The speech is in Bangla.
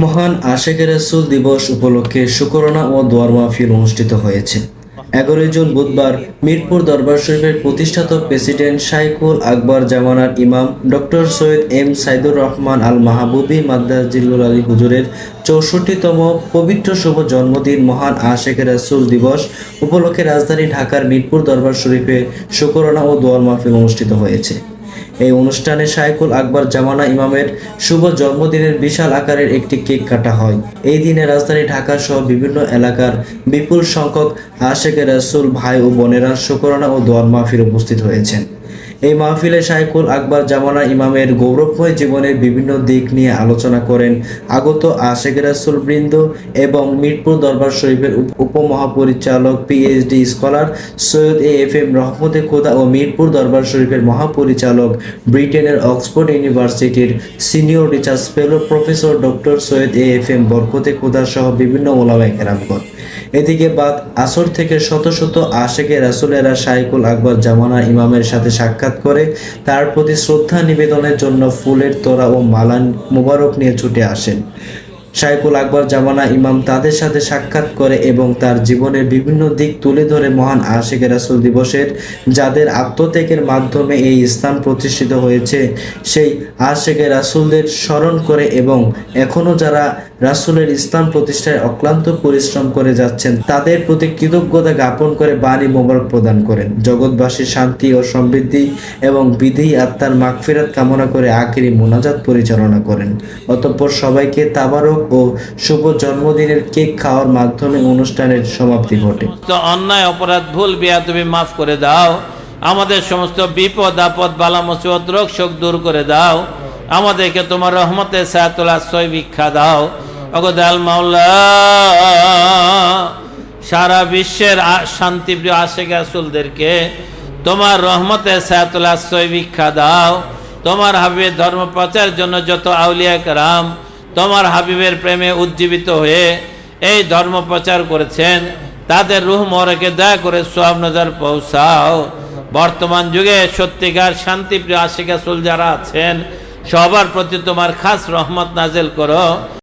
মহান আশেকে রাসূল দিবস উপলক্ষে শুকরানা ও দোয়ার মাহফিল অনুষ্ঠিত হয়েছে। 11 জুন বুধবার মিরপুর দরবার শরীফের প্রতিষ্ঠাতা প্রেসিডেন্ট শাইখুল আকবর জামানার ইমাম ডক্টর সৈয়দ এম সাইদুর রহমান আল মাহবুবী মাদ্দাজিল্লুল আলী হুজুরের 64তম পবিত্র শুভ জন্মদিন মহান আশেকে রাসূল দিবস উপলক্ষে রাজধানী ঢাকার মিরপুর দরবার শরীফে শুকরানা ও দোয়ার মাহফিল অনুষ্ঠিত হয়েছে। এই অনুষ্ঠানে শাইখুল আকবর জামানা ইমামের শুভ জন্মদিনের বিশাল আকারের একটি কেক কাটা হয়। এই দিনে রাজধানী ঢাকা সহ বিভিন্ন এলাকার বিপুল সংখ্যক আশেকে রাসূল ভাই ও বোনেরা শুকরানা ও দোয়ার মাহফিলে উপস্থিত হয়েছেন। এই মাহফিলে শাইখুল আকবর জামানা ইমামের গৌরবময় জীবনের বিভিন্ন দিক নিয়ে আলোচনা করেন আগত আশেকে রাসূল বৃন্দ এবং মিরপুর দরবার শরীফের উপমহাপরিচালক পিএইচডি স্কলার সৈয়দ এএফএম রহমতে খোদা ও মিরপুর দরবার শরীফের মহাপরিচালক ব্রিটেনের অক্সফোর্ড ইউনিভার্সিটির senior research fellow professor doctor Syed AFM বরকতে খোদা সহ বিভিন্ন ওলামায়ে কেরামগণ। এদিকে বাদ আসর থেকে শত শত আশেকে রাসূলেরা শাইখুল আকবর জামানা ইমামের সাথে সাক্ষাৎ করে তার প্রতি শ্রদ্ধা নিবেদনের জন্য ফুলের তোড়া ও মালা মোবারক নিয়ে ছুটে আসেন। শাইখুল আকবর জামানা ইমাম তাদের সাথে সাক্ষাৎ করে এবং তার জীবনের বিভিন্ন দিক তুলে ধরে মহান আশেকে রাসূল দিবসের যাদের আত্মত্যাগের মাধ্যমে এই ইসলাম প্রতিষ্ঠিত হয়েছে সেই আশেকে রাসূলদের স্মরণ করে এবং এখনও যারা রাসূলের ইসলাম প্রতিষ্ঠায় অক্লান্ত পরিশ্রম করে যাচ্ছেন তাদের প্রতি কৃতজ্ঞতা জ্ঞাপন করে বাণী মোবারক প্রদান করেন। জগৎবাসীর শান্তি ও সমৃদ্ধি এবং বিদেহী আত্মার মাগফিরাত কামনা করে আখিরি মোনাজাত পরিচালনা করেন। অতঃপর সবাইকে তাবারক ও শুভ জন্মদিনের কেক খাওয়ার মাধ্যমে অনুষ্ঠানের সমাপ্তি ঘটে। অন্যায় অপরাধ ভুল বেয়াদবি মাফ করে দাও, আমাদের সমস্ত বিপদ আপদ বালা মুসিবত রোগ শোক দূর করে দাও, আমাদেরকে তোমার রহমতে ছায়াতল আশ্রয় ভিক্ষা দাও। ওগো দয়াল মাওলা, সারা বিশ্বের শান্তিপ্রিয় আশেক রাসূলদেরকে তোমার রহমতে ছায়াতল আশ্রয় ভিক্ষা দাও। তোমার হাবিবের ধর্ম প্রচারের জন্য যত আউলিয়া কেরাম তোমার হাবিবের প্রেমে উজ্জীবিত হয়ে এই ধর্ম প্রচার করেছেন তাদের রূহ মোবারকে দয়া করে সওয়াব নজর পৌঁছাও। বর্তমান যুগে সত্যিকার শান্তিপ্রিয় আশিক রাসূল যারা আছেন সবার প্রতি তোমার খাস রহমত নাজেল করো।